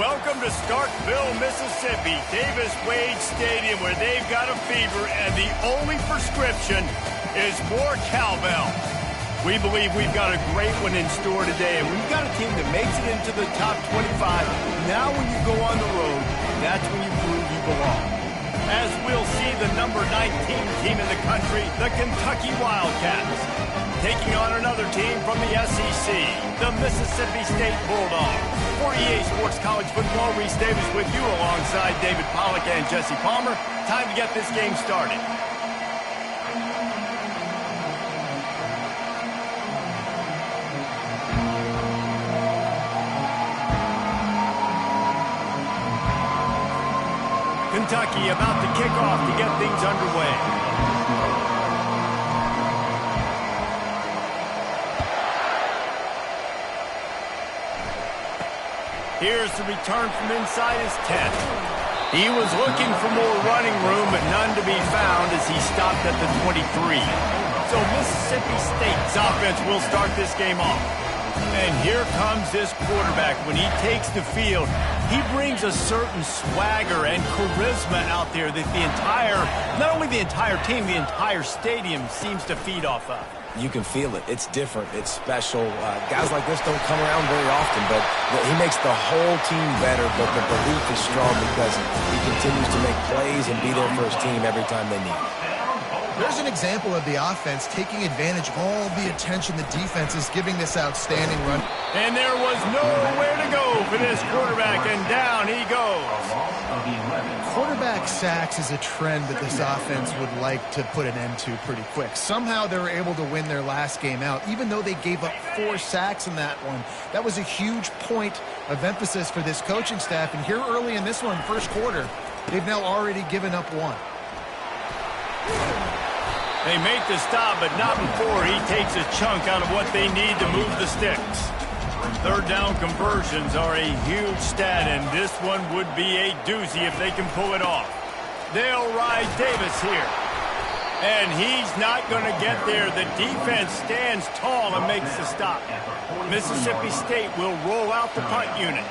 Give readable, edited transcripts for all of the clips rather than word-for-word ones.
Welcome to Starkville, Mississippi, Davis Wade Stadium, where they've got a fever, and the only prescription is more cowbell. We believe we've got a great one in store today, and we've got a team that makes it into the top 25. Now when you go on the road, that's when you prove you belong. As we'll see the number 19 team in the country, the Kentucky Wildcats, taking on another team from the SEC, the Mississippi State Bulldogs. For EA Sports College Football, Reese Davis with you alongside David Pollack and Jesse Palmer. Time to get this game started. Kentucky about to kick off to get things underway. Here's the return from inside his 10. He was looking for more running room, but none to be found as he stopped at the 23. So Mississippi State's offense will start this game off. And here comes this quarterback. When he takes the field, he brings a certain swagger and charisma out there that the entire, not only the entire team, the entire stadium seems to feed off of. You can feel it. It's different. It's special. Guys like this don't come around very often, but he makes the whole team better, but the belief is strong because he continues to make plays and be there for his team every time they need it. There's an example of the offense taking advantage of all the attention the defense is giving this outstanding run. And there was nowhere to go for this quarterback, and down he goes. Quarterback sacks is a trend that this offense would like to put an end to pretty quick. Somehow they were able to win their last game out, even though they gave up 4 sacks in that one. That was a huge point of emphasis for this coaching staff, and here early in this one, first quarter, they've now already given up 1. They make the stop, but not before he takes a chunk out of what they need to move the sticks. Third down conversions are a huge stat, and this one would be a doozy if they can pull it off. They'll ride Davis here. And he's not going to get there. The defense stands tall and makes the stop. Mississippi State will roll out the punt unit.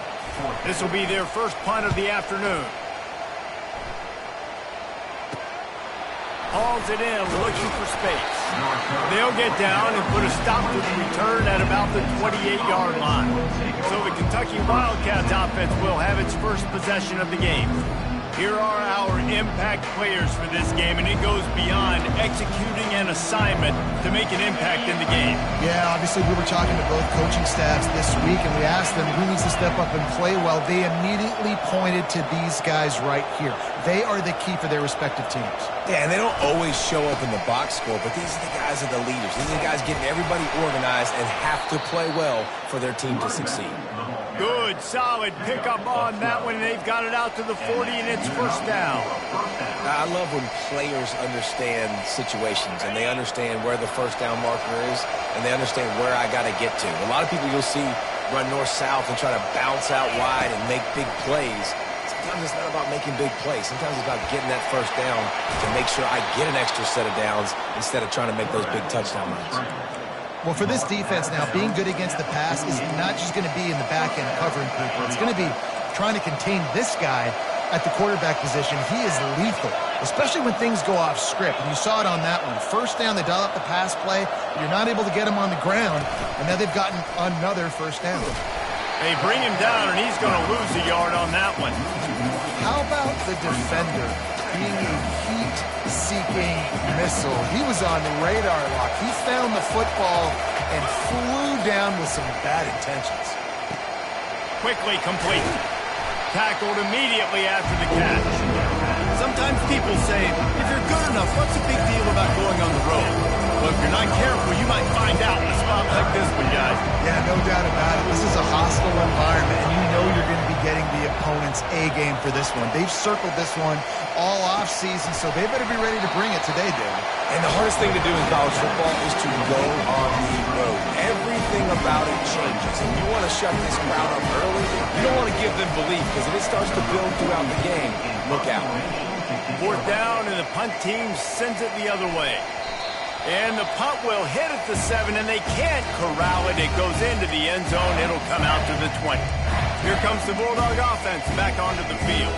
This will be their first punt of the afternoon. Hauls it in, looking for space. They'll get down and put a stop to the return at about the 28-yard line. So the Kentucky Wildcats offense will have its first possession of the game. Here are our impact players for this game, and it goes beyond executing an assignment to make an impact in the game. Yeah, obviously we were talking to both coaching staffs this week, and we asked them who needs to step up and play well. They immediately pointed to these guys right here. They are the key for their respective teams. Yeah, and they don't always show up in the box score, but these are the guys that are the leaders. These are the guys getting everybody organized and have to play well for their team to succeed. Good, solid pickup on that one. They've got it out to the 40, and it's first down. I love when players understand situations, and they understand where the first down marker is, and they understand where I got to get to. A lot of people you'll see run north-south and try to bounce out wide and make big plays. Sometimes it's not about making big plays. Sometimes it's about getting that first down to make sure I get an extra set of downs instead of trying to make those big touchdown runs. Well, for this defense now, being good against the pass is not just going to be in the back end covering people. It's going to be trying to contain this guy at the quarterback position. He is lethal, especially when things go off script. And you saw it on that one. First down, they dial up the pass play. You're not able to get him on the ground, and now they've gotten another first down. They bring him down, and he's going to lose a yard on that one. How about the defender being a heat-seeking missile? He was on radar lock. He found the football and flew down with some bad intentions. Quickly complete. Tackled immediately after the catch. Sometimes people say, if you're good enough, what's the big deal about going on the road? Well, if you're not careful, you might find out in a spot like this one, guys. Yeah, no doubt about it. This is a hostile environment, and you know you're going to be getting the opponent's A-game for this one. They've circled this one all off-season, so they better be ready to bring it today, David. And the hardest thing to do in college football is to go on the road. Everything about it changes. And you want to shut this crowd up early. You don't want to give them belief, because if it starts to build throughout the game, look out. Fourth down, and the punt team sends it the other way. And the punt will hit at the 7, and they can't corral it. It goes into the end zone. It'll come out to the 20. Here comes the Bulldog offense back onto the field.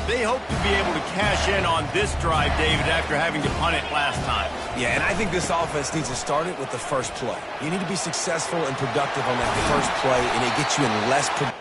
They hope to be able to cash in on this drive, David, after having to punt it last time. Yeah, and I think this offense needs to start it with the first play. You need to be successful and productive on that first play, and it gets you in less production.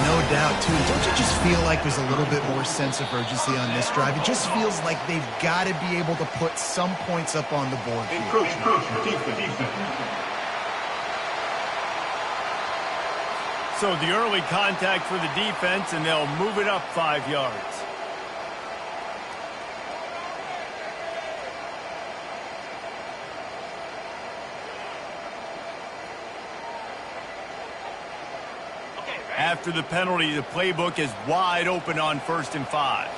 No doubt, too. Don't you just feel like there's a little bit more sense of urgency on this drive? It just feels like they've got to be able to put some points up on the board here. So the early contact for the defense, and they'll move it up 5 yards. After the penalty, the playbook is wide open on 1st and 5.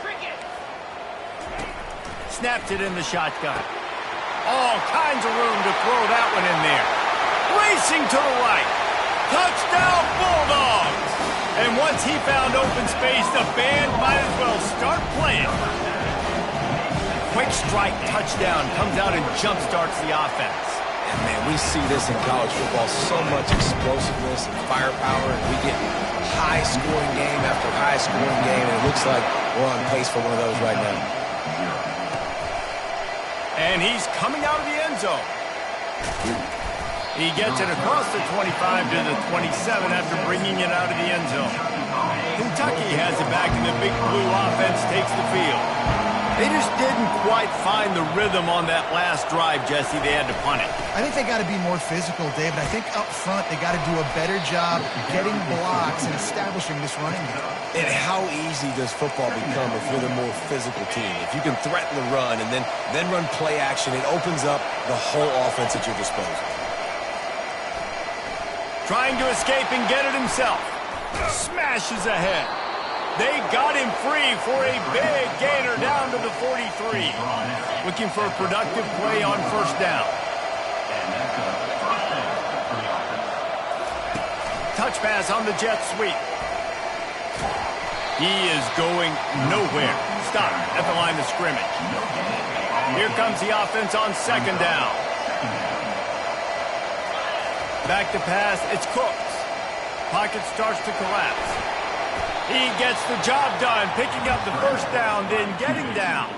Snapped it in the shotgun. All kinds of room to throw that one in there. Racing to the right. Touchdown, Bulldogs! And once he found open space, the band might as well start playing. Quick strike touchdown comes out and jump-starts the offense. And, man, we see this in college football, so much explosiveness and firepower, and we get high-scoring game after high-scoring game, and it looks like we're on pace for one of those right now. And he's coming out of the end zone. He gets it across the 25 to the 27 after bringing it out of the end zone. Kentucky has it back, and the Big Blue offense takes the field. They just didn't quite find the rhythm on that last drive, Jesse. They had to punt it. I think they got to be more physical, David. I think up front they got to do a better job getting blocks and establishing this running game. And how easy does football become if you're the more physical team? If you can threaten the run and then run play action, it opens up the whole offense at your disposal. Trying to escape and get it himself. Smashes ahead. They got him free for a big gainer down to the 43. Looking for a productive play on 1st down. Touch pass on the jet sweep. He is going nowhere. Stop at the line of scrimmage. Here comes the offense on 2nd down. Back to pass, it's Cooks. Pocket starts to collapse. He gets the job done, picking up the 1st down, then getting down.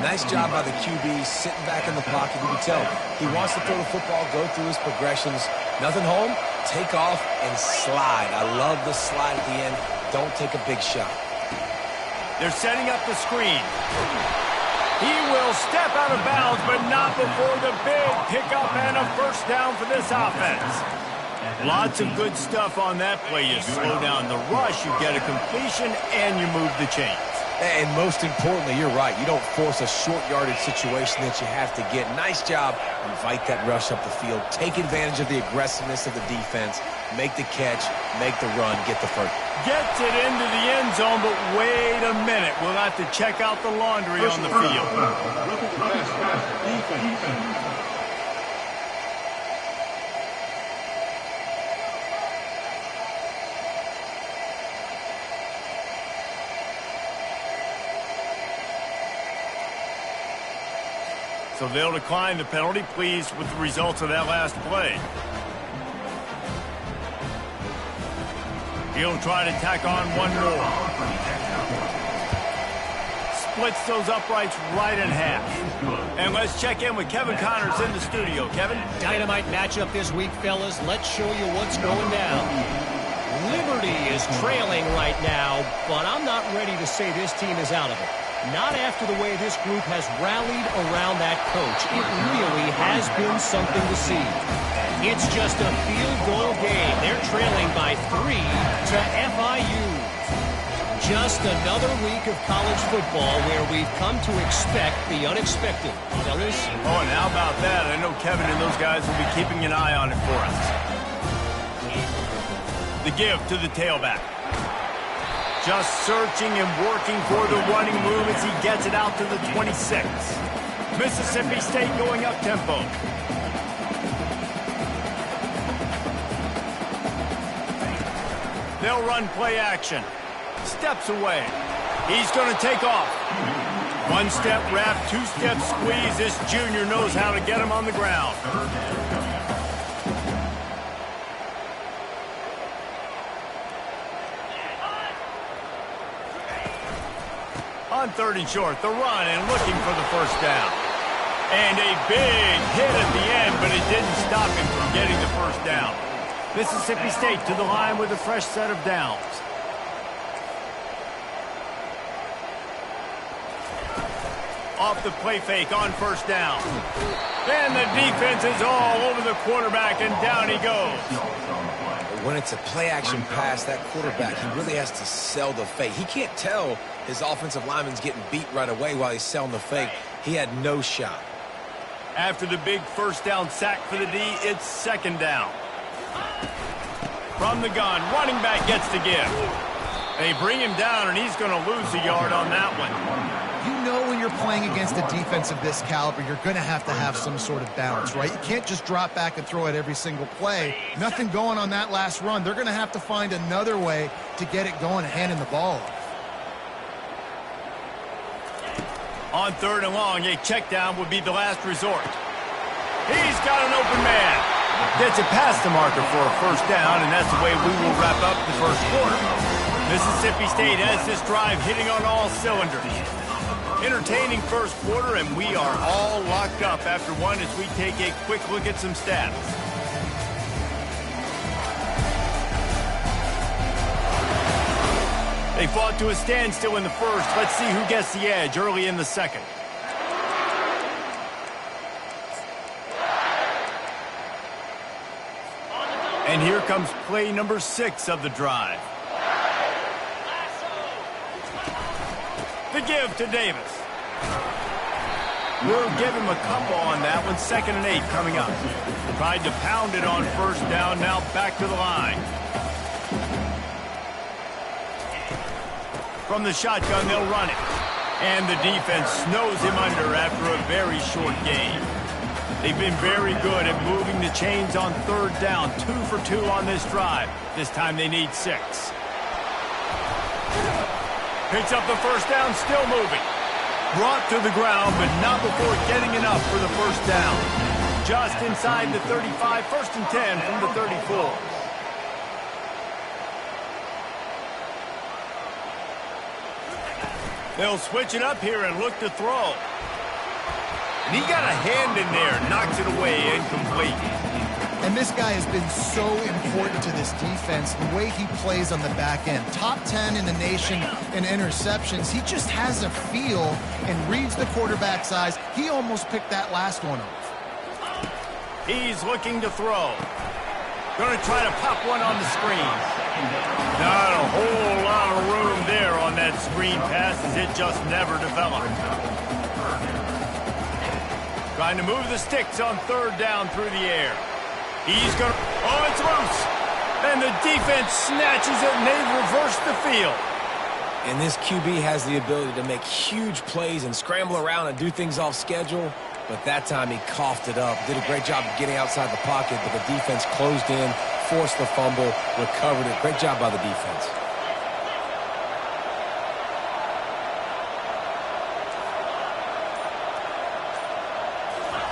Nice job by the QB, sitting back in the pocket. You can tell he wants to throw the football, go through his progressions. Nothing home, take off and slide. I love the slide at the end. Don't take a big shot. They're setting up the screen. He will step out of bounds, but not before the big pickup and a first down for this offense. Lots of good stuff on that play. You slow down the rush, you get a completion, and you move the chains. And most importantly, you're right. You don't force a short yardage situation that you have to get. Nice job. Invite that rush up the field. Take advantage of the aggressiveness of the defense. Make the catch. Make the run. Get the first. Gets it into the end zone, but wait a minute. We'll have to check out the laundry on the field. So they'll decline the penalty, pleased with the results of that last play. He'll try to tack on one more. Splits those uprights right in half. And let's check in with Kevin Connors in the studio. Kevin? Dynamite matchup this week, fellas. Let's show you what's going down. Liberty is trailing right now, but I'm not ready to say this team is out of it. Not after the way this group has rallied around that coach. It really has been something to see. It's just a field goal game. They're trailing by 3 to FIU. Just another week of college football where we've come to expect the unexpected. Fellas? Oh, and how about that? I know Kevin and those guys will be keeping an eye on it for us. The give to the tailback. Just searching and working for the running move as he gets it out to the 26. Mississippi State going up tempo. They'll run play action. Steps away. He's going to take off. One step wrap, two step squeeze. This junior knows how to get him on the ground. On 3rd and short, the run and looking for the first down. And a big hit at the end, but it didn't stop him from getting the first down. Mississippi State to the line with a fresh set of downs. Off the play fake on first down. And the defense is all over the quarterback, and down he goes. When it's a play-action pass, that quarterback, he really has to sell the fake. He can't tell his offensive lineman's getting beat right away while he's selling the fake. He had no shot. After the big first down sack for the D, it's 2nd down. From the gun, running back gets the give. They bring him down, and he's going to lose a yard on that one. You know when you're playing against a defense of this caliber, you're going to have some sort of balance, right? You can't just drop back and throw it every single play. Nothing going on that last run. They're going to have to find another way to get it going and handing the ball off. On 3rd and long, a check down would be the last resort. He's got an open man. Gets it past the marker for a first down, and that's the way we will wrap up the first quarter. Mississippi State has this drive hitting on all cylinders. Entertaining first quarter, and we are all locked up after one as we take a quick look at some stats. They fought to a standstill in the first. Let's see who gets the edge early in the second. And here comes play number 6 of the drive. The give to Davis. We'll give him a couple on that one. 2nd and 8 coming up. Tried to pound it on first down. Now back to the line. From the shotgun, they'll run it. And the defense snows him under after a very short game. They've been very good at moving the chains on 3rd down. 2 for 2 on this drive. This time they need 6. Picks up the first down, still moving. Brought to the ground, but not before getting enough for the first down. Just inside the 35, 1st and 10 from the 34. They'll switch it up here and look to throw. And he got a hand in there, knocks it away, incomplete. And this guy has been so important to this defense, the way he plays on the back end. Top 10 in the nation in interceptions. He just has a feel and reads the quarterback's eyes. He almost picked that last one off. He's looking to throw. Going to try to pop one on the screen. Not a whole lot of room there on that screen pass as it just never developed. Trying to move the sticks on third down through the air. He's going to... Oh, it's loose. And the defense snatches it and they've reversed the field. And this QB has the ability to make huge plays and scramble around and do things off schedule. But that time he coughed it up. Did a great job of getting outside the pocket, but the defense closed in, forced the fumble, recovered it. Great job by the defense.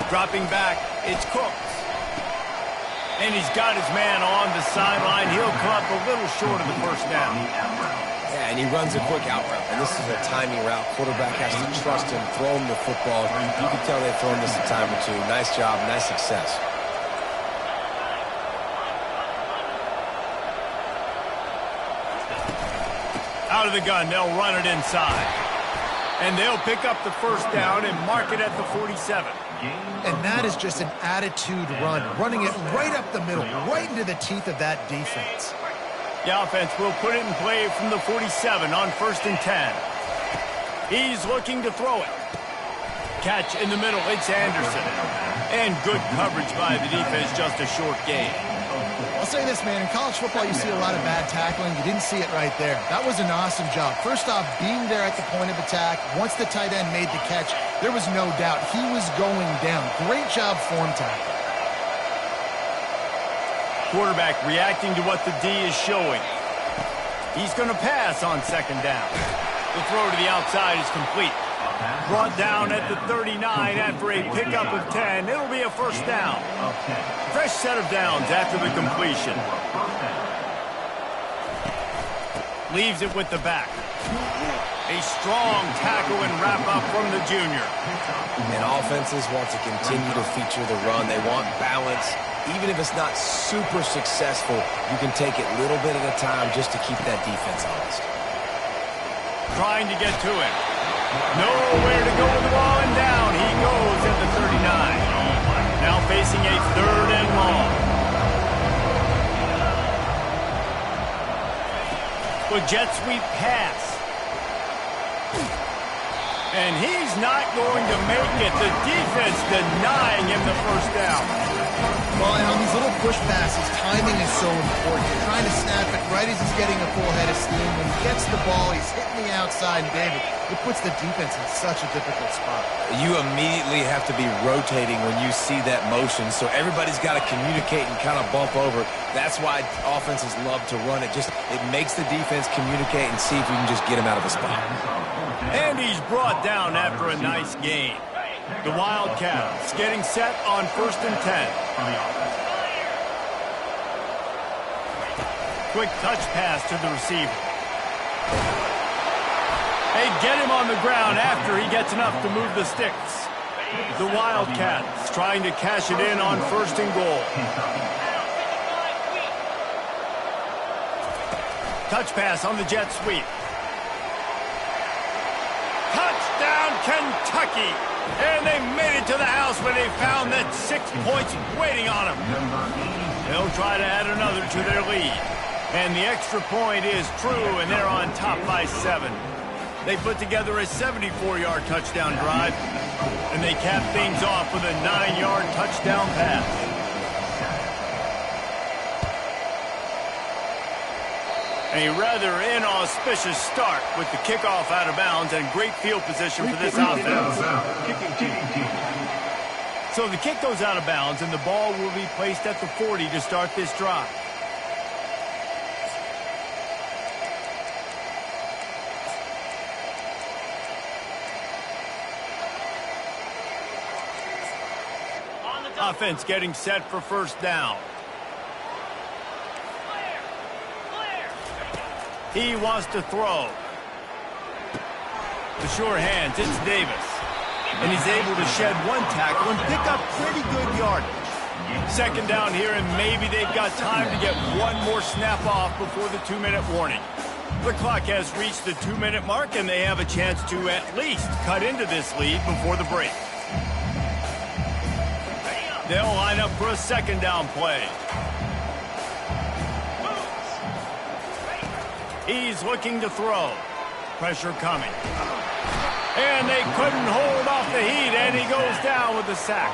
Dropping back, it's Cooks. And he's got his man on the sideline. He'll come up a little short of the first down. Yeah, and he runs a quick out route. And this is a timing route. Quarterback has to trust him, throw him the football. You can tell they've thrown this a time or two. Nice job, nice success. Out of the gun, they'll run it inside. And they'll pick up the first down and mark it at the 47. And that is just an attitude run, running it right up the middle, right into the teeth of that defense. The offense will put it in play from the 47 on 1st and 10. He's looking to throw it. Catch in the middle, it's Anderson. And good coverage by the defense, just a short gain. I'll say this, man, in college football you see a lot of bad tackling. You didn't see it right there. That was an awesome job. First off, being there at the point of attack. Once the tight end made the catch, there was no doubt he was going down. Great job form tackle. Quarterback reacting to what the D is showing. He's going to pass on 2nd down. The throw to the outside is complete. Brought down at the 39 after a pickup of 10. It'll be a first down. Fresh set of downs after the completion. Leaves it with the back. A strong tackle and wrap up from the junior. And offenses want to continue to feature the run. They want balance. Even if it's not super successful, you can take it little bit at a time just to keep that defense honest. Trying to get to him. Nowhere to go with the ball, and down he goes at the 39. Now facing a 3rd and long. The jet sweep pass. And he's not going to make it. The defense denying him the first down. Well, and on these little push passes, timing is so important. You're trying to snap it right as he's getting a full head of steam. When he gets the ball, he's hitting the outside, and David, it puts the defense in such a difficult spot. You immediately have to be rotating when you see that motion, so everybody's got to communicate and kind of bump over. That's why offenses love to run it. It makes the defense communicate and see if you can just get him out of the spot. And he's brought down after a nice gain. The Wildcats getting set on 1st and 10. Quick touch pass to the receiver. They get him on the ground after he gets enough to move the sticks. The Wildcats trying to cash it in on 1st and goal. Touch pass on the jet sweep. Touchdown, Kentucky! And they made it to the house when they found that 6 points waiting on them. They'll try to add another to their lead. And the extra point is true, and they're on top by 7. They put together a 74-yard touchdown drive, and they cap things off with a 9-yard touchdown pass. A rather inauspicious start with the kickoff out of bounds and great field position for this offense. So the kick goes out of bounds, and the ball will be placed at the 40 to start this drive. Offense getting set for 1st down. He wants to throw. The sure hands, it's Davis. And he's able to shed one tackle and pick up pretty good yardage. Second down here, and maybe they've got time to get one more snap off before the 2-minute warning. The clock has reached the 2-minute mark, and they have a chance to at least cut into this lead before the break. They'll line up for a second down play. He's looking to throw. Pressure coming. And they couldn't hold off the heat, and he goes down with a sack.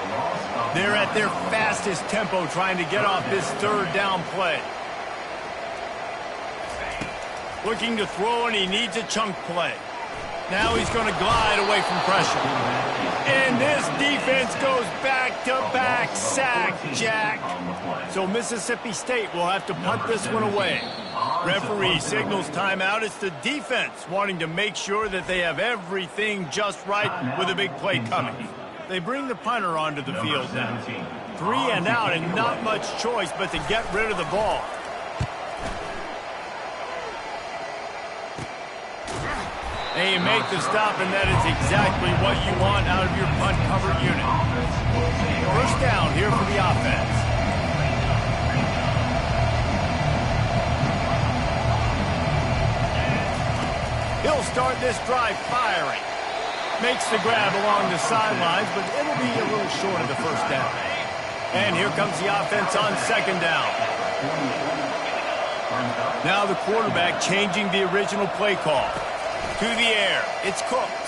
They're at their fastest tempo trying to get off this third down play. Looking to throw, and he needs a chunk play. Now he's going to glide away from pressure. And this defense goes back-to-back sack, Jack. So Mississippi State will have to punt this one away. Referee signals timeout. It's the defense wanting to make sure that they have everything just right with a big play coming. They bring the punter onto the field now. 3 and out, and not much choice but to get rid of the ball. And you make the stop, and that is exactly what you want out of your punt cover unit. First down here for the offense. He'll start this drive firing. Makes the grab along the sidelines, but it'll be a little short of the first down. And here comes the offense on second down. Now the quarterback changing the original play call. To the air, it's Cooks.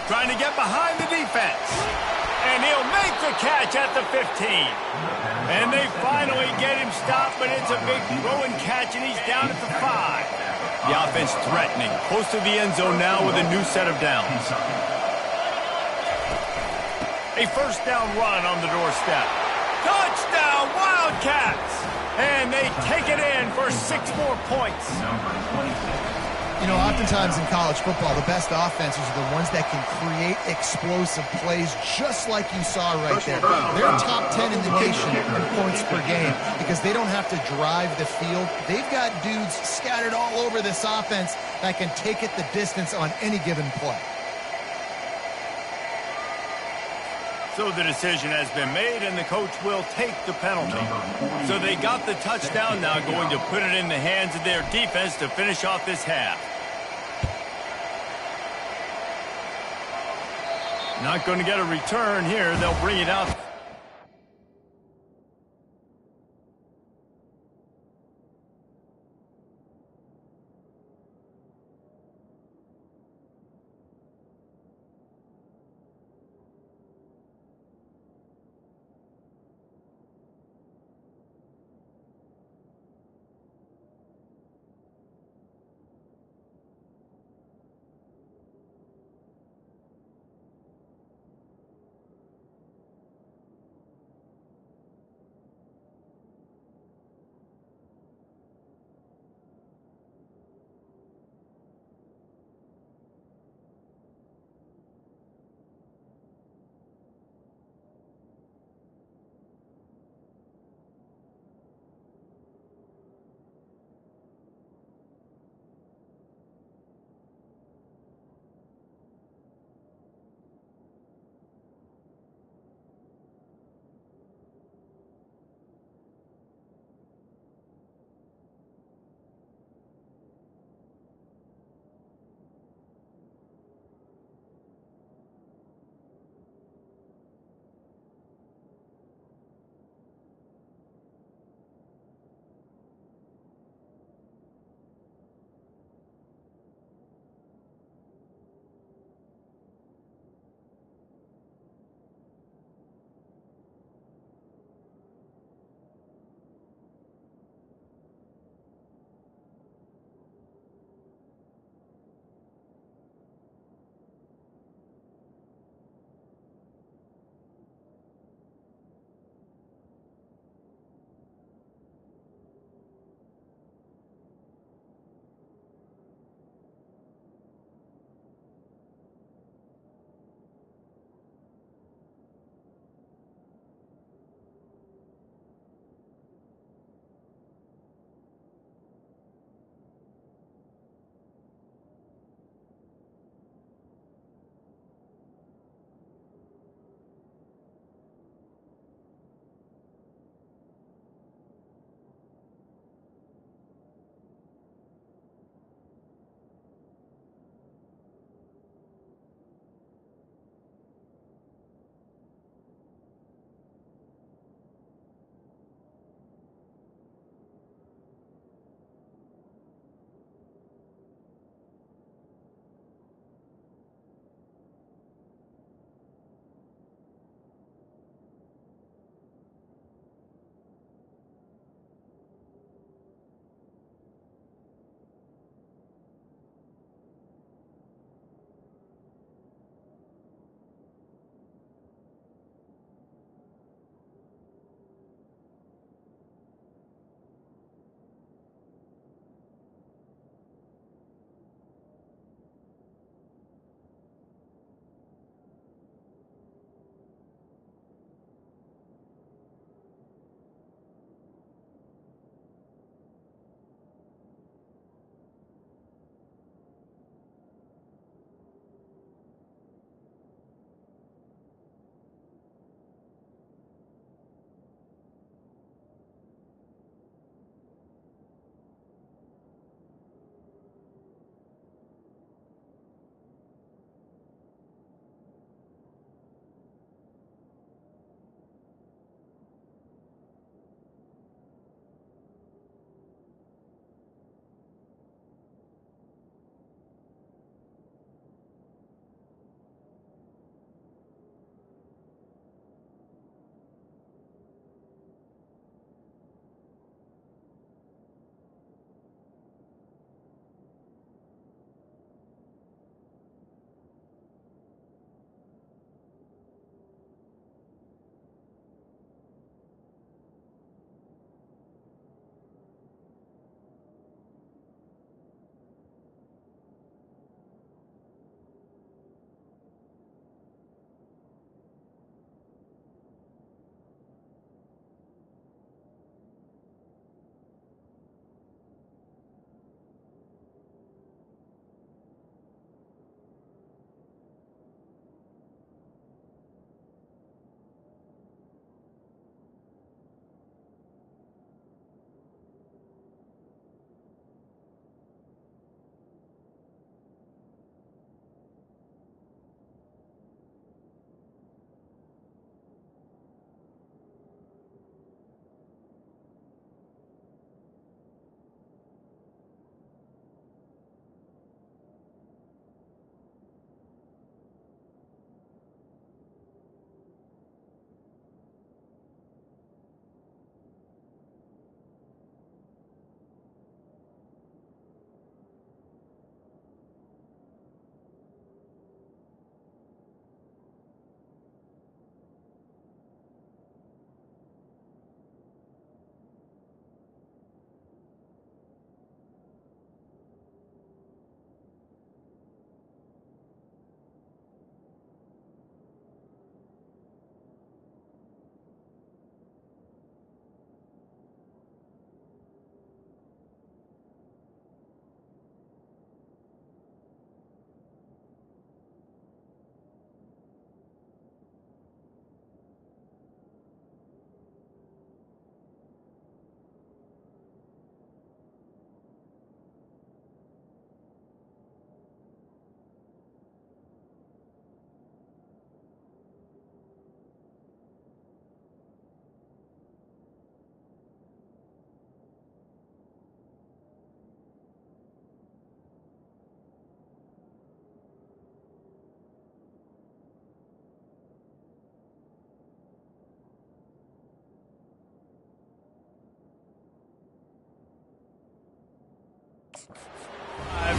Trying to get behind the defense. And he'll make the catch at the 15. And they finally get him stopped, but it's a big throw and catch, and he's down at the 5. The offense threatening, close to the end zone now with a new set of downs. A first down run on the doorstep. Touchdown, Wildcats! And they take it in for 6 more points. You know, oftentimes in college football, the best offenses are the ones that can create explosive plays, just like you saw right there. They're top 10 in the nation in points per game because they don't have to drive the field. They've got dudes scattered all over this offense that can take it the distance on any given play. So the decision has been made, and the coach will take the penalty. So they got the touchdown, now going to put it in the hands of their defense to finish off this half. Not going to get a return here. They'll bring it out.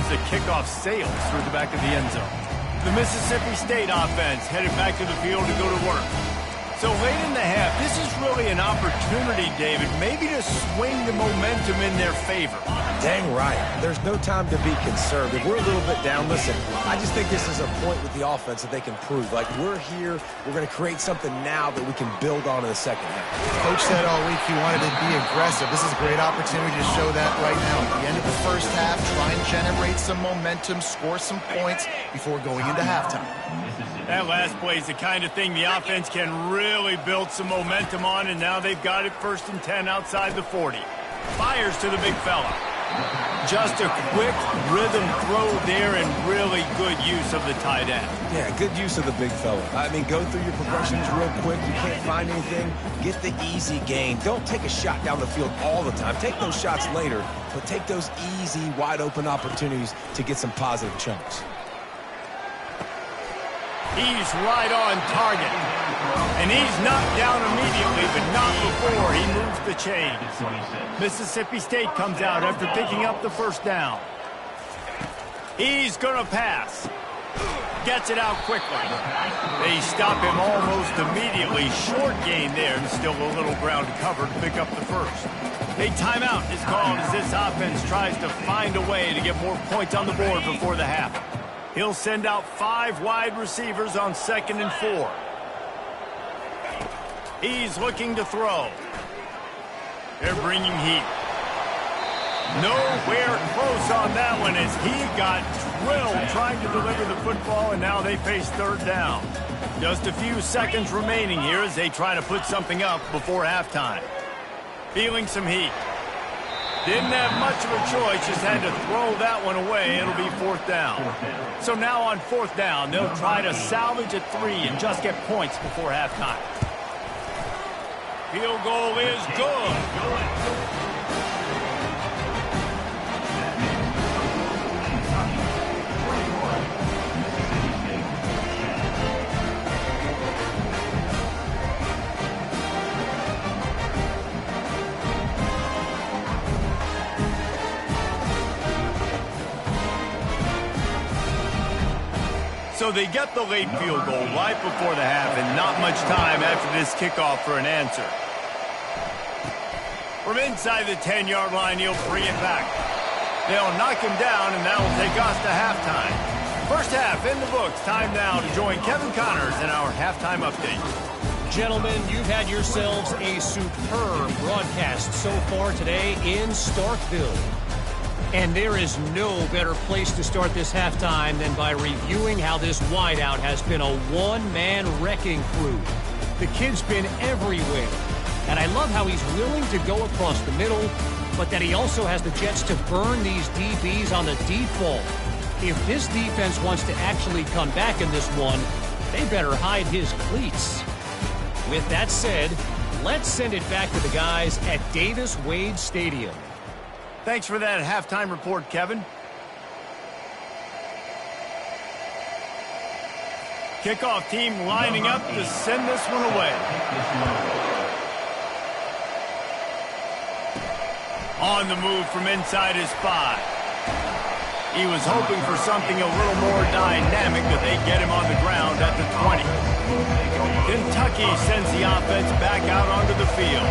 the kickoff sails through the back of the end zone. The Mississippi State offense headed back to the field to go to work. So late in the half, this is really an opportunity, David, maybe to swing the momentum in their favor. Dang right. There's no time to be conservative. We're a little bit down. Listen, I just think this is a point with the offense that they can prove. Like, we're here. We're going to create something now that we can build on in the second half. Coach said all week he wanted to be aggressive. This is a great opportunity to show that right now. At the end of the first half, try and generate some momentum, score some points before going into halftime. That last play is the kind of thing the offense can really build some momentum on, and now they've got it 1st and 10 outside the 40. Fires to the big fella. Just a quick rhythm throw there and really good use of the tight end. Yeah, good use of the big fella. I mean, go through your progressions real quick. You can't find anything. Get the easy gain. Don't take a shot down the field all the time. Take those shots later, but take those easy, wide-open opportunities to get some positive chunks. He's right on target. And he's knocked down immediately, but not before he moves the chains. Mississippi State comes out after picking up the first down. He's going to pass. Gets it out quickly. They stop him almost immediately. Short gain there, and still a little ground to cover to pick up the first. A timeout is called as this offense tries to find a way to get more points on the board before the half. He'll send out 5 wide receivers on 2nd and 4. He's looking to throw. They're bringing heat. Nowhere close on that one as he got drilled trying to deliver the football, and now they face 3rd down. Just a few seconds remaining here as they try to put something up before halftime. Feeling some heat. Didn't have much of a choice, just had to throw that one away. It'll be 4th down. So now on 4th down, they'll try to salvage at 3 and just get points before halftime. Field goal is good. So they get the late field goal right before the half, and not much time after this kickoff for an answer. From inside the 10-yard line, he'll bring it back. They'll knock him down, and that will take us to halftime. First half in the books. Time now to join Kevin Connors in our halftime update. Gentlemen, you've had yourselves a superb broadcast so far today in Starkville. And there is no better place to start this halftime than by reviewing how this wideout has been a one-man wrecking crew. The kid's been everywhere. And I love how he's willing to go across the middle, but that he also has the jets to burn these DBs on the deep ball. If this defense wants to actually come back in this one, they better hide his cleats. With that said, let's send it back to the guys at Davis-Wade Stadium. Thanks for that halftime report, Kevin. Kickoff team lining up to send this one away. On the move from inside his 5. He was hoping for something a little more dynamic, but they get him on the ground at the 20. Kentucky sends the offense back out onto the field.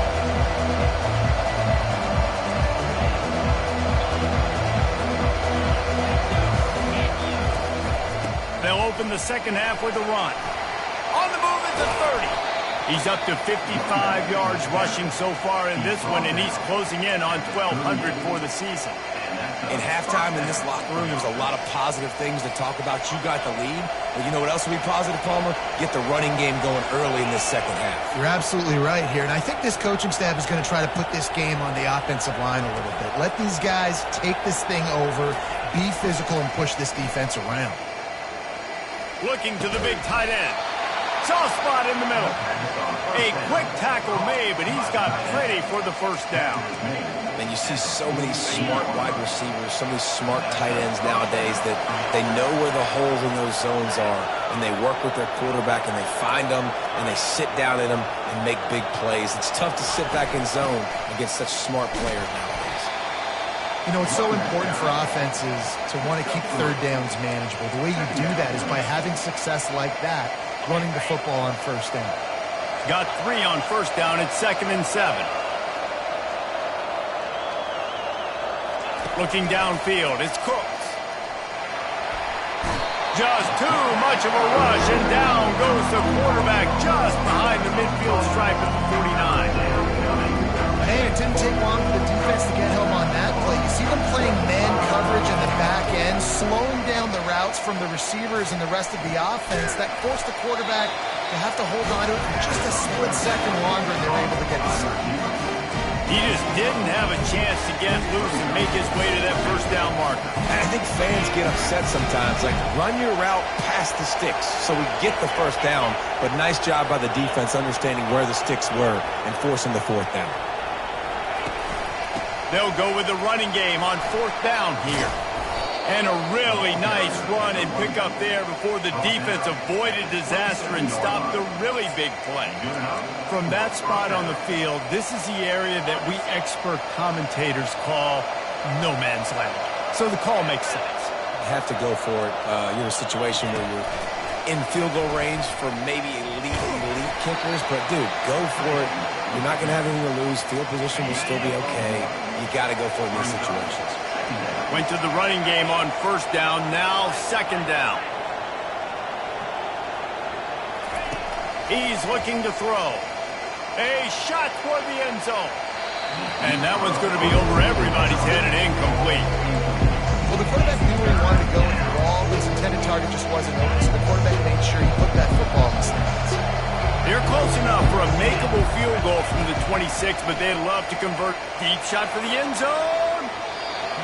They'll open the second half with a run. On the move at the 30. He's up to 55 yards rushing so far in this one, and he's closing in on 1,200 for the season. In halftime in this locker room, there's a lot of positive things to talk about. You got the lead. But you know what else will be positive, Palmer? Get the running game going early in this second half. You're absolutely right here. And I think this coaching staff is going to try to put this game on the offensive line a little bit. Let these guys take this thing over, be physical, and push this defense around. Looking to the big tight end. Soft spot in the middle. A quick tackle made, but he's got plenty for the first down. And you see so many smart wide receivers, so many smart tight ends nowadays that they know where the holes in those zones are, and they work with their quarterback, and they find them, and they sit down in them and make big plays. It's tough to sit back in zone against such smart players nowadays. You know, it's so important for offenses to want to keep third downs manageable. The way you do that is by having success like that, running the football on first down. Got 3 on first down. It's 2nd and 7. Looking downfield, it's Cooks. Just too much of a rush, and down goes the quarterback just behind the midfield stripe at the 49. Hey, it didn't take long for the defense to get home on that play. You see them playing man coverage in the back end, slowing down the routes from the receivers and the rest of the offense. That forced the quarterback to have to hold on to it for just a split second longer, and they were able to get the sack. He just didn't have a chance to get loose and make his way to that first down marker. I think fans get upset sometimes. Like, run your route past the sticks so we get the first down. But nice job by the defense understanding where the sticks were and forcing the 4th down. They'll go with the running game on 4th down here. And a really nice run and pick up there before the defense avoided disaster and stopped the really big play. From that spot on the field, this is the area that we expert commentators call no man's land. So the call makes sense. You have to go for it. You're in a situation where you're in field goal range for maybe elite kickers. But, dude, go for it. You're not going to have anything to lose. Field position will still be okay. You got to go for it in these situations. Went to the running game on first down, now 2nd down. He's looking to throw. A shot toward the end zone. And that one's going to be over everybody's head and incomplete. Well, the quarterback knew where he wanted to go in the ball. His intended target just wasn't open, so the quarterback made sure he put that football in the stands. They're close enough for a makeable field goal from the 26, but they'd love to convert. Deep shot for the end zone.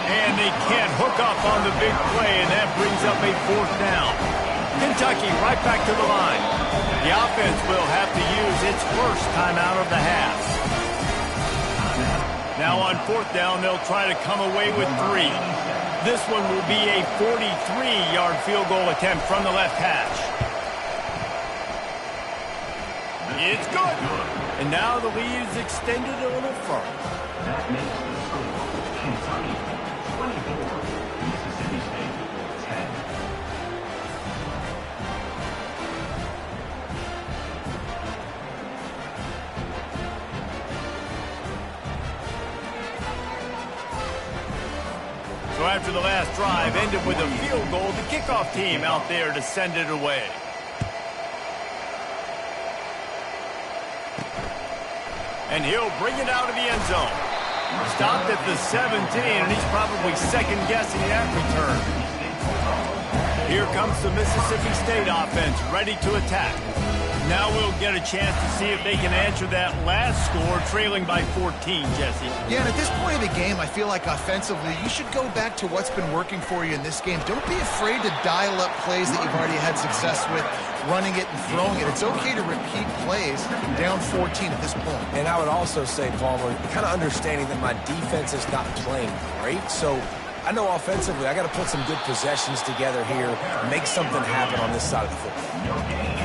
And they can't hook up on the big play, and that brings up a 4th down. Kentucky right back to the line. The offense will have to use its first timeout of the half. Now on 4th down, they'll try to come away with 3. This one will be a 43-yard field goal attempt from the left hash. It's good. And now the lead is extended a little further. That makes the score Kentucky 24, Mississippi State 10. So after the last drive ended with a field goal, the kickoff team out there to send it away. And he'll bring it out of the end zone. Stopped at the 17, and he's probably second-guessing that return. Here comes the Mississippi State offense, ready to attack. Now we'll get a chance to see if they can answer that last score, trailing by 14, Jesse. Yeah, and at this point of the game, I feel like offensively, you should go back to what's been working for you in this game. Don't be afraid to dial up plays that you've already had success with, running it and throwing it. It's okay to repeat plays down 14 at this point. And I would also say, Palmer, kind of understanding that my defense is not playing great, so I know offensively I got to put some good possessions together here, make something happen on this side of the football.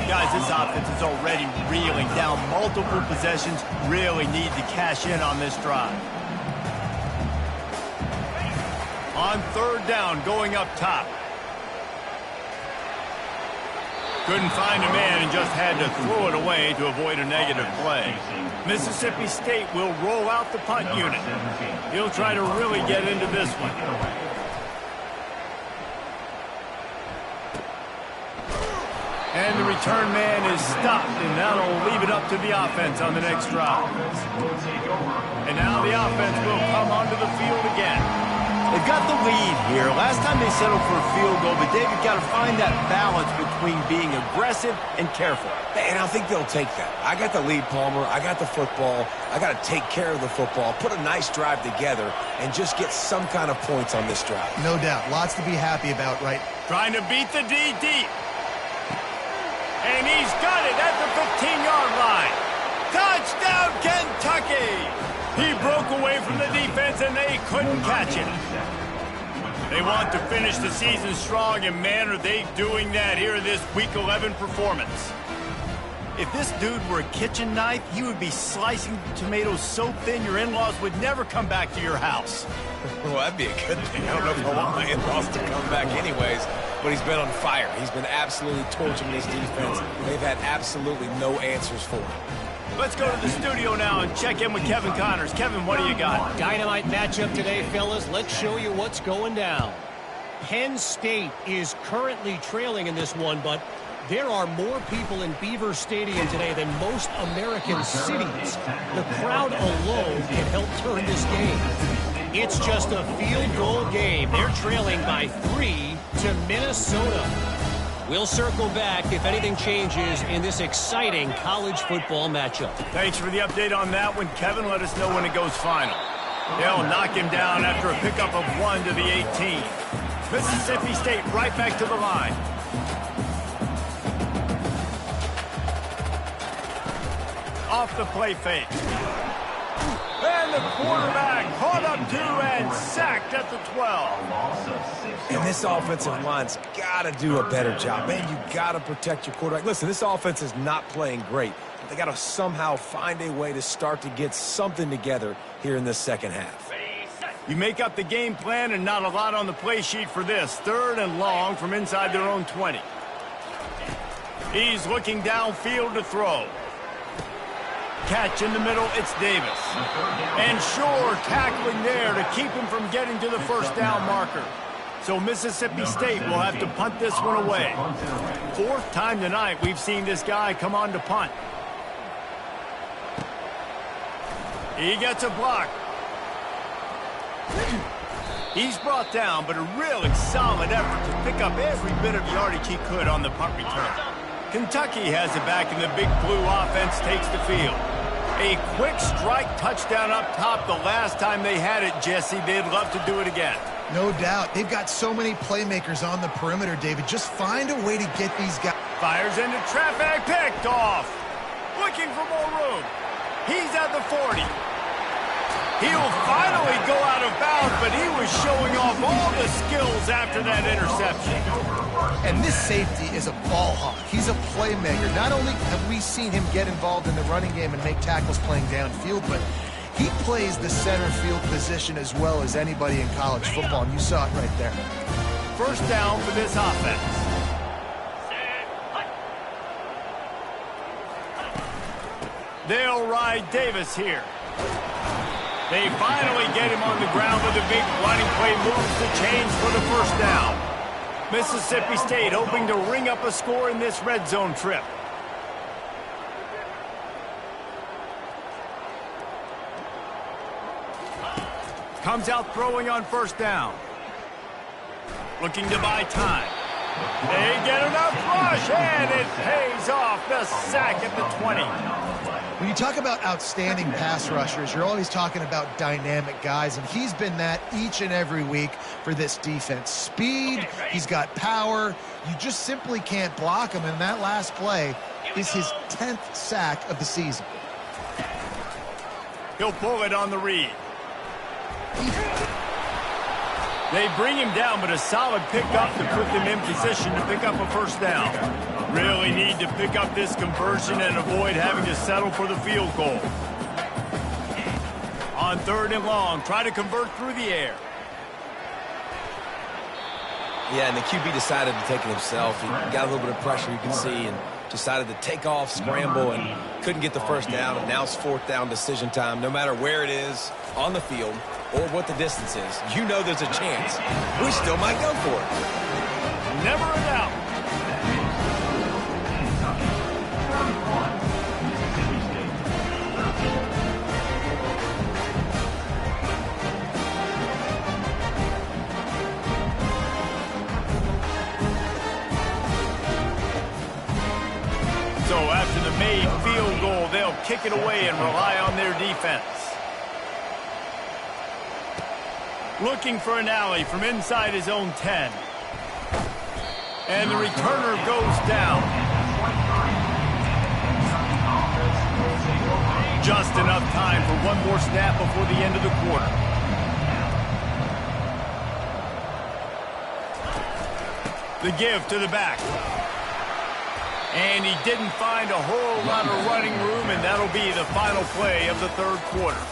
Guys, this offense is already reeling down multiple possessions. Really need to cash in on this drive. On 3rd down, going up top. Couldn't find a man and just had to throw it away to avoid a negative play. Mississippi State will roll out the punt unit. He'll try to really get into this one. And the return man is stopped, and that'll leave it up to the offense on the next drive. And now the offense will come onto the field again. They've got the lead here. Last time they settled for a field goal, but David got to find that balance between being aggressive and careful. And I think they'll take that. I got the lead, Palmer. I got the football. I got to take care of the football, put a nice drive together, and just get some kind of points on this drive. No doubt. Lots to be happy about, right? Trying to beat the D deep. And he's got it at the 15-yard line. Touchdown, Kentucky! He broke away from the defense, and they couldn't catch him. They want to finish the season strong, and man, are they doing that here in this Week 11 performance. If this dude were a kitchen knife, he would be slicing tomatoes so thin your in-laws would never come back to your house. Well, that'd be a good thing. I don't know if I want my in-laws to come back anyways, but he's been on fire. He's been absolutely torching this defense. They've had absolutely no answers for him. Let's go to the studio now and check in with Kevin Connors. Kevin, what do you got? Dynamite matchup today, fellas. Let's show you what's going down. Penn State is currently trailing in this one, but there are more people in Beaver Stadium today than most American cities. The crowd alone can help turn this game. It's just a field goal game. They're trailing by 3 to Minnesota. We'll circle back if anything changes in this exciting college football matchup. Thanks for the update on that one, Kevin. Let us know when it goes final. They'll knock him down after a pickup of 1 to the 18. Mississippi State right back to the line. Off the play fake. And the quarterback caught up 2 and sacked at the 12. And this offensive line's got to do a better job. Man, you got to protect your quarterback. Listen, this offense is not playing great, but they got to somehow find a way to start to get something together here in the second half. You make up the game plan and not a lot on the play sheet for this. 3rd and long from inside their own 20. He's looking downfield to throw. Catch in the middle, it's Davis. And Shore tackling there to keep him from getting to the first down marker. So Mississippi State will have to punt this one away. 4th time tonight we've seen this guy come on to punt. He gets a block. He's brought down, but a really solid effort to pick up every bit of yardage he could on the punt return. Kentucky has it back, and the Big Blue offense takes the field. A quick strike touchdown up top the last time they had it, Jesse. They'd love to do it again. No doubt. They've got so many playmakers on the perimeter, David. Just find a way to get these guys. Fires into traffic, picked off. Looking for more room. He's at the 40. He'll finally go out of bounds, but he was showing off all the skills after that interception. And this safety is a ball hawk. He's a playmaker. Not only have we seen him get involved in the running game and make tackles playing downfield, but he plays the center field position as well as anybody in college football, and you saw it right there. First down for this offense. They'll ride Davis here. They finally get him on the ground with a big running play, moves the chains for the first down. Mississippi State hoping to ring up a score in this red zone trip. Comes out throwing on first down. Looking to buy time. They get enough rush, and it pays off. The sack at the 20. When you talk about outstanding pass rushers, you're always talking about dynamic guys, and he's been that each and every week for this defense. Speed, he's got power. You just simply can't block him, and that last play is his 10th sack of the season. He'll pull it on the read. They bring him down, but a solid pickup to put them in position to pick up a first down. Really need to pick up this conversion and avoid having to settle for the field goal. On 3rd and long, try to convert through the air. Yeah, and the QB decided to take it himself. He got a little bit of pressure, you can see, and decided to take off, scramble, and couldn't get the first down. And now it's 4th down decision time. No matter where it is on the field or what the distance is, you know there's a chance. We still might go for it. Never a doubt. So after the made field goal, they'll kick it away and rely on their defense. Looking for an alley from inside his own 10. And the returner goes down. Just enough time for one more snap before the end of the quarter. The give to the back. And he didn't find a whole lot of running room, and that'll be the final play of the third quarter.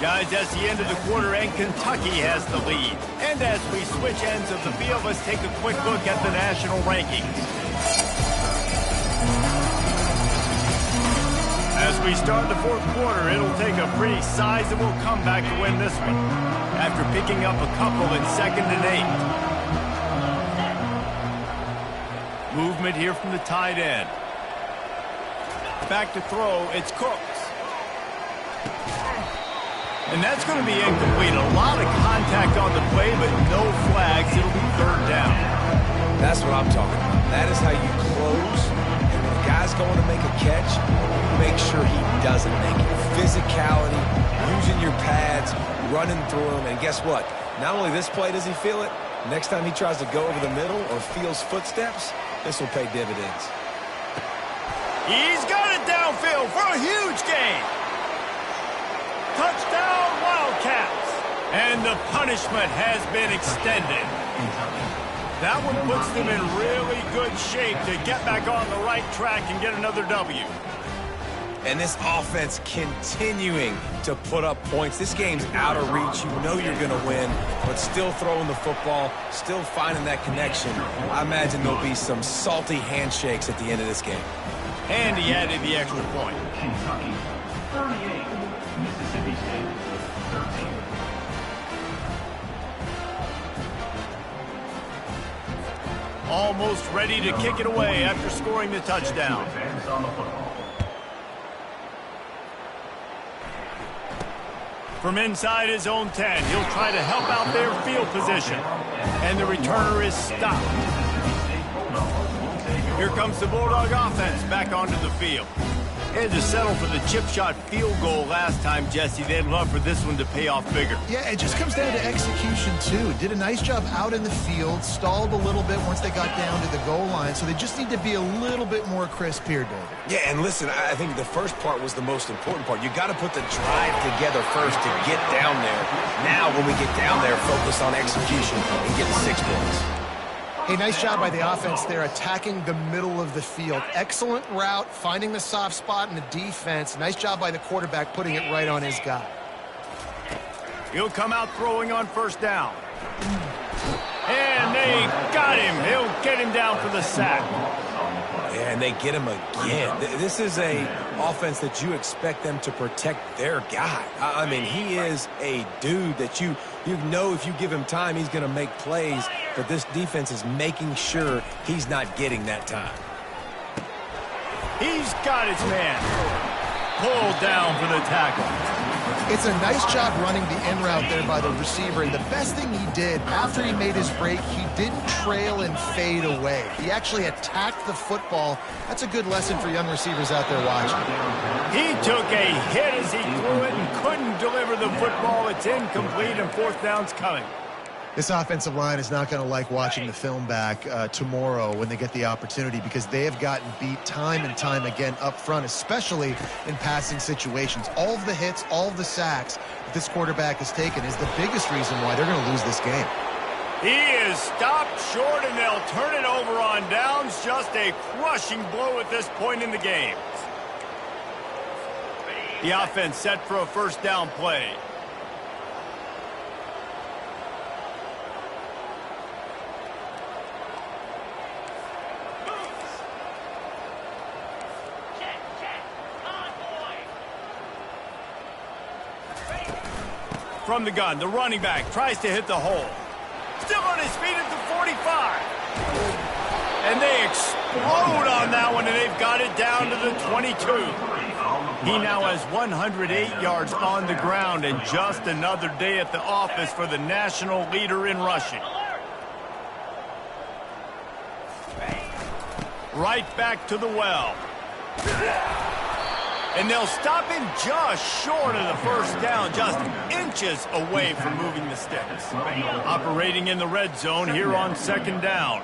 Guys, that's the end of the quarter, and Kentucky has the lead. And as we switch ends of the field, let's take a quick look at the national rankings. As we start the fourth quarter, it'll take a pretty sizable comeback to win this one, after picking up a couple in 2nd and 8. Movement here from the tight end. Back to throw, it's Cooks. And that's going to be incomplete. A lot of contact on the play, but no flags. It'll be 3rd down. That's what I'm talking about. That is how you close. And when a guy's going to make a catch, make sure he doesn't make it. Physicality, using your pads, running through them. And guess what? Not only this play does he feel it, next time he tries to go over the middle or feels footsteps, this will pay dividends. He's got it downfield for a huge gain. Touchdown, Wildcats. And the punishment has been extended. That one puts them in really good shape to get back on the right track and get another W. And this offense continuing to put up points. This game's out of reach. You know you're going to win, but still throwing the football, still finding that connection. I imagine there'll be some salty handshakes at the end of this game. And he added the extra point. Kentucky 38, Mississippi State 13. Almost ready to kick it away after scoring the touchdown. From inside his own 10, he'll try to help out their field position. And the returner is stopped. Here comes the Bulldog offense back onto the field. They had to settle for the chip shot field goal last time, Jesse. They'd love for this one to pay off bigger. Yeah, it just comes down to execution, too. Did a nice job out in the field, stalled a little bit once they got down to the goal line, so they just need to be a little bit more crisp here, David. Yeah, and listen, I think the first part was the most important part. You got to put the drive together first to get down there. Now, when we get down there, focus on execution and get 6 points. Hey, nice job by the offense there, attacking the middle of the field. Excellent route, finding the soft spot in the defense. Nice job by the quarterback, putting it right on his guy. He'll come out throwing on 1st down. And they got him. He'll get him down for the sack. Yeah, and they get him again. This is a offense that you expect them to protect their guy. I mean, he is a dude that you know if you give him time, he's going to make plays, but this defense is making sure he's not getting that time. He's got his man. Pulled down for the tackle. It's a nice job running the in route there by the receiver, and the best thing he did after he made his break, he didn't trail and fade away. He actually attacked the football. That's a good lesson for young receivers out there watching. He took a hit as he threw it and couldn't deliver the football. It's incomplete, and 4th down's coming. This offensive line is not going to like watching the film back tomorrow when they get the opportunity, because they have gotten beat time and time again up front, especially in passing situations. All of the hits, all of the sacks that this quarterback has taken is the biggest reason why they're going to lose this game. He is stopped short, and they'll turn it over on downs. Just a crushing blow at this point in the game. The offense set for a 1st down play. From the gun, the running back tries to hit the hole. Still on his feet at the 45. And they explode on that one, and they've got it down to the 22. He now has 108 yards on the ground, and just another day at the office for the national leader in rushing. Right back to the well. And they'll stop him just short of the 1st down, just inches away from moving the sticks. Operating in the red zone here on 2nd down.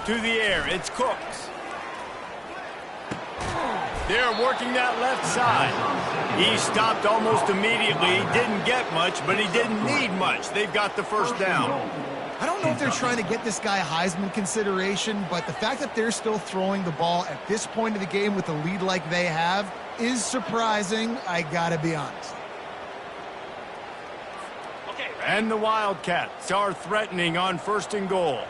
To the air, it's Cooks. They're working that left side. He stopped almost immediately. He didn't get much, but he didn't need much. They've got the 1st down. I don't know if they're trying to get this guy Heisman consideration, but the fact that they're still throwing the ball at this point of the game with a lead like they have is surprising, I gotta be honest. And the Wildcats are threatening on 1st and goal.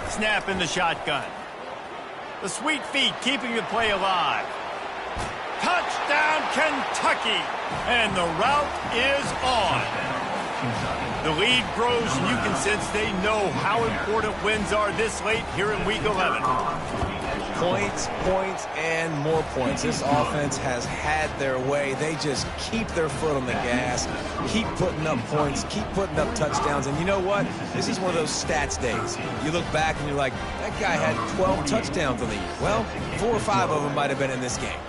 Snap in the shotgun. The sweet feet keeping the play alive. Touchdown, Kentucky! And the route is on. The lead grows, and you can sense they know how important wins are this late here in Week 11. Points, points, and more points. This offense has had their way. They just keep their foot on the gas, keep putting up points, keep putting up touchdowns. And you know what? This is one of those stats days. You look back and you're like, that guy had 12 touchdowns on the year. Well, 4 or 5 of them might have been in this game.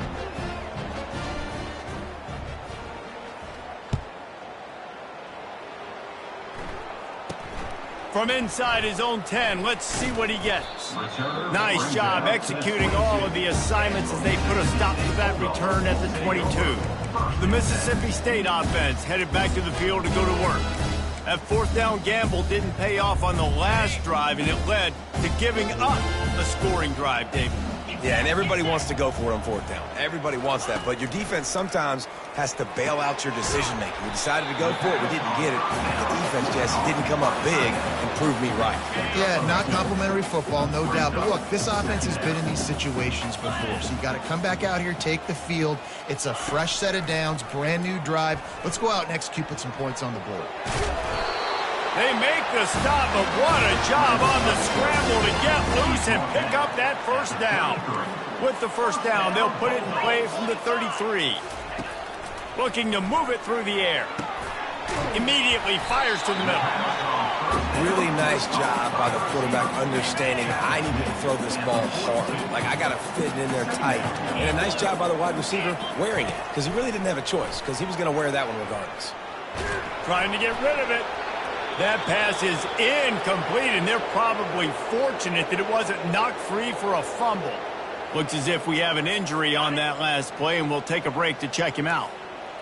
From inside his own 10, let's see what he gets. Nice job executing all of the assignments as they put a stop to that return at the 22. The Mississippi State offense headed back to the field to go to work. That 4th down gamble didn't pay off on the last drive, and it led to giving up a scoring drive, David. Yeah, and everybody wants to go for it on 4th down. Everybody wants that, but your defense sometimes has to bail out your decision-making. We decided to go for it. We didn't get it. The defense, Jesse, didn't come up big and prove me right. Yeah, not complimentary football, no doubt. But look, this offense has been in these situations before, so you got to come back out here, take the field. It's a fresh set of downs, brand new drive. Let's go out and execute, put some points on the board. They make the stop, but what a job on the scramble to get loose and pick up that 1st down. With the 1st down, they'll put it in play from the 33. Looking to move it through the air. Immediately fires to the middle. Really nice job by the quarterback understanding I need to throw this ball hard. Like, I got to fit it in there tight. And a nice job by the wide receiver wearing it, because he really didn't have a choice, because he was going to wear that one regardless. Trying to get rid of it. That pass is incomplete, and they're probably fortunate that it wasn't knocked free for a fumble. Looks as if we have an injury on that last play, and we'll take a break to check him out.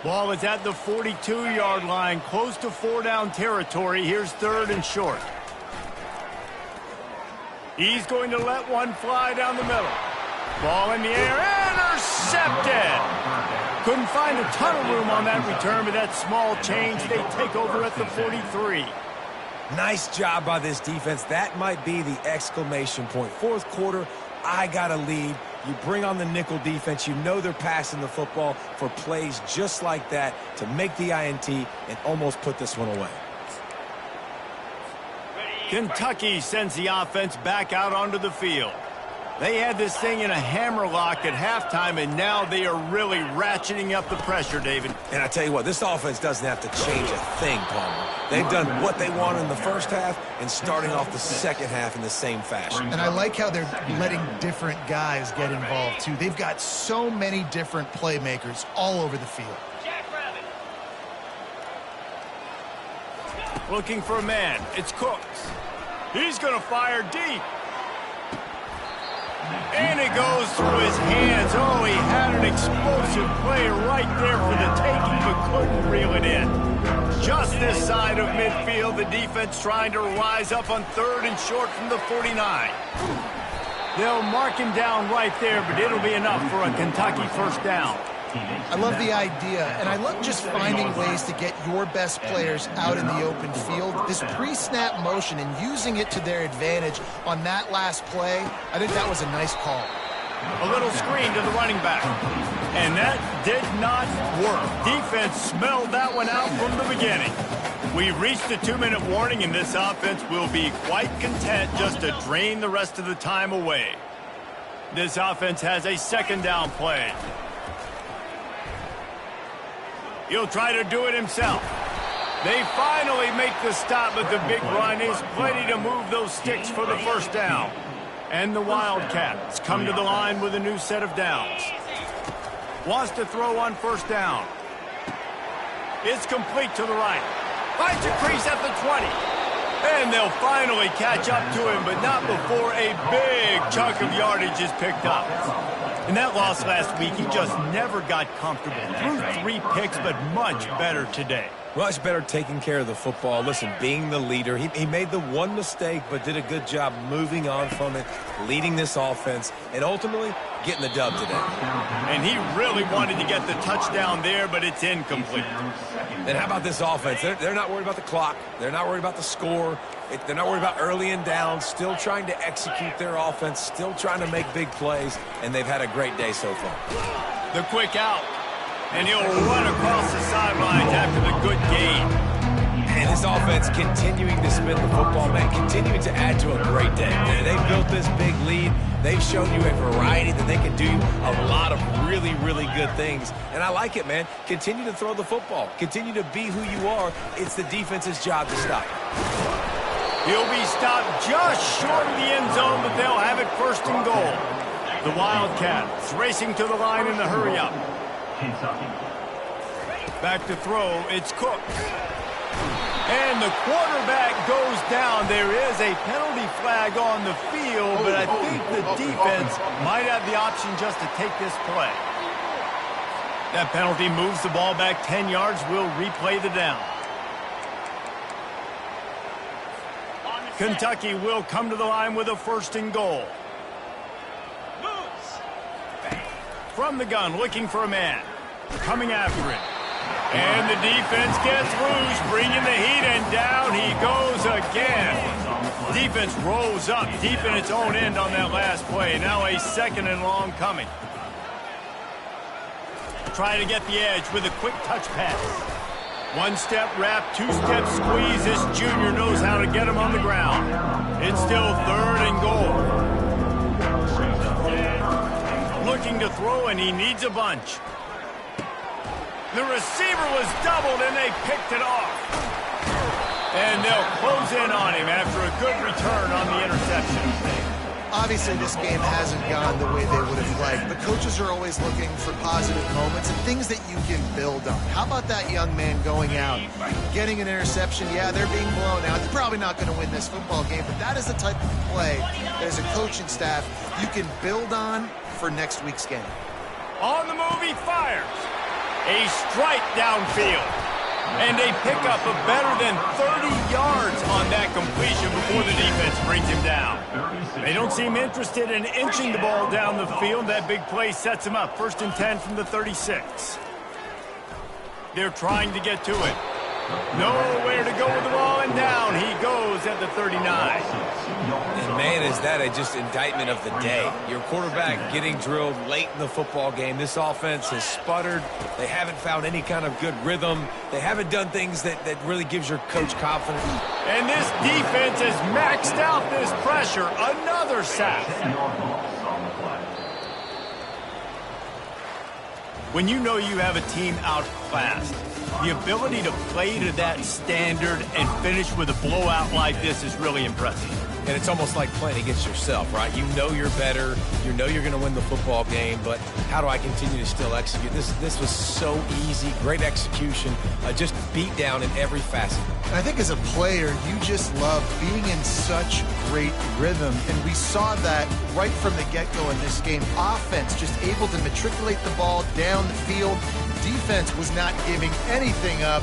Ball is at the 42-yard line, close to 4-down territory. Here's 3rd and short. He's going to let one fly down the middle. Ball in the air, intercepted! Couldn't find a ton of room on that return, but that small change, they take over at the 43. Nice job by this defense. That might be the exclamation point. 4th quarter, I got a lead. You bring on the nickel defense. You know they're passing the football for plays just like that to make the INT and almost put this one away. Kentucky sends the offense back out onto the field. They had this thing in a hammerlock at halftime, and now they are really ratcheting up the pressure, David. And I tell you what, this offense doesn't have to change a thing, Palmer. They've done what they wanted in the 1st half and starting off the 2nd half in the same fashion. And I like how they're letting different guys get involved, too. They've got so many different playmakers all over the field. Looking for a man. It's Cooks. He's going to fire deep. And it goes through his hands. Oh, he had an explosive play right there for the taking, but couldn't reel it in. Just this side of midfield, the defense trying to rise up on 3rd and short from the 49. They'll mark him down right there, but it'll be enough for a Kentucky 1st down. I love the idea, and I love just finding ways to get your best players out in the open field. This pre-snap motion and using it to their advantage on that last play, I think that was a nice call. A little screen to the running back. And that did not work. Defense smelled that one out from the beginning. We've reached the 2-minute warning, and this offense will be quite content just to drain the rest of the time away. This offense has a 2nd down play. He'll try to do it himself. They finally make the stop, but the big run is plenty to move those sticks for the 1st down. And the Wildcats come to the line with a new set of downs. Wants to throw on 1st down. It's complete to the right. Finds a crease at the 20. And they'll finally catch up to him, but not before a big chunk of yardage is picked up. In that loss last week, he just never got comfortable. Threw 3 picks, but much better today. Much better taking care of the football. Listen, being the leader, he made the one mistake, but did a good job moving on from it, leading this offense, and ultimately getting the dub today. And he really wanted to get the touchdown there, but it's incomplete. And how about this offense? They're not worried about the clock. They're not worried about the score. They're not worried about early and down. Still trying to execute their offense, still trying to make big plays, and they've had a great day so far. The quick out. And he'll run across the sidelines after the good gain. And this offense continuing to spin the football, man, continuing to add to a great day. They've built this big lead. They've shown you a variety that they can do a lot of really, really good things. And I like it, man. Continue to throw the football. Continue to be who you are. It's the defense's job to stop. He'll be stopped just short of the end zone, but they'll have it first and goal. The Wildcats racing to the line in the hurry-up. Back to throw, it's Cook. And the quarterback goes down. There is a penalty flag on the field, but I think the defense might have the option just to take this play. That penalty moves the ball back 10 yards. We'll replay the down. Kentucky will come to the line with a first and goal. From the gun, looking for a man. Coming after it. And the defense gets loose, bringing the heat, and down he goes again. Defense rolls up deep in its own end on that last play. Now a second and long coming. Trying to get the edge with a quick touch pass. One-step wrap, two-step squeeze. This junior knows how to get him on the ground. It's still third and goal. Looking to throw, and he needs a bunch. The receiver was doubled, and they picked it off. And they'll close in on him after a good return on the interception. Obviously, this game hasn't gone the way they would have liked, but coaches are always looking for positive moments and things that you can build on. How about that young man going out, getting an interception? Yeah, they're being blown out. They're probably not going to win this football game, but that is the type of play that as a coaching staff you can build on for next week's game. On the move, he fires. A strike downfield. And a pickup of better than 30 yards on that completion before the defense brings him down. They don't seem interested in inching the ball down the field. That big play sets him up. First and 10 from the 36. They're trying to get to it. Nowhere to go with the ball, and down he goes at the 39. And man, is that just indictment of the day. Your quarterback getting drilled late in the football game. This offense has sputtered. They haven't found any kind of good rhythm. They haven't done things that really gives your coach confidence. And this defense has maxed out this pressure. Another sack. When you know you have a team outclassed, the ability to play to that standard and finish with a blowout like this is really impressive. And it's almost like playing against yourself, right? You know you're better. You know you're going to win the football game, but how do I continue to still execute? This was so easy, great execution, just beat down in every facet. And I think as a player, you just love being in such great rhythm, and we saw that right from the get-go in this game. Offense just able to matriculate the ball down the field. Defense was not giving anything up.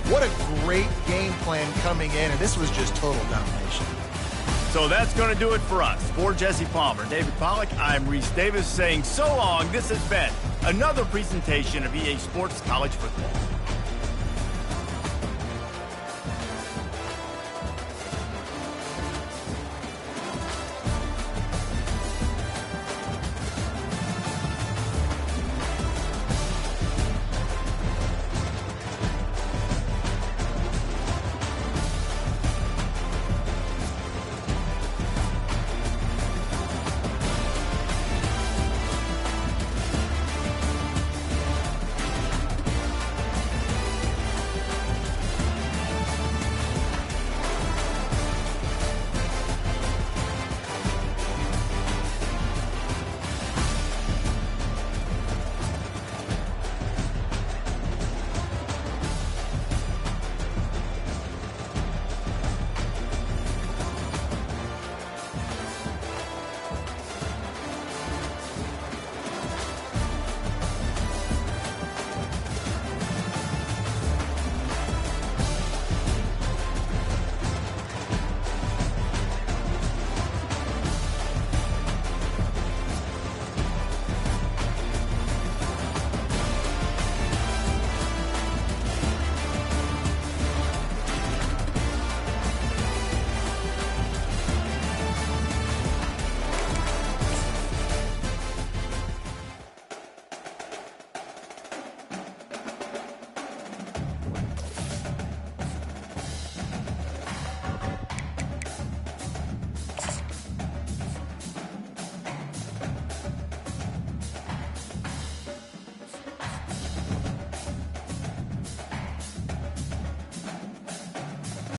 What a great game plan coming in, and this was just total domination. So that's going to do it for us. For Jesse Palmer, David Pollack, I'm Reese Davis saying so long. This has been another presentation of EA Sports College Football.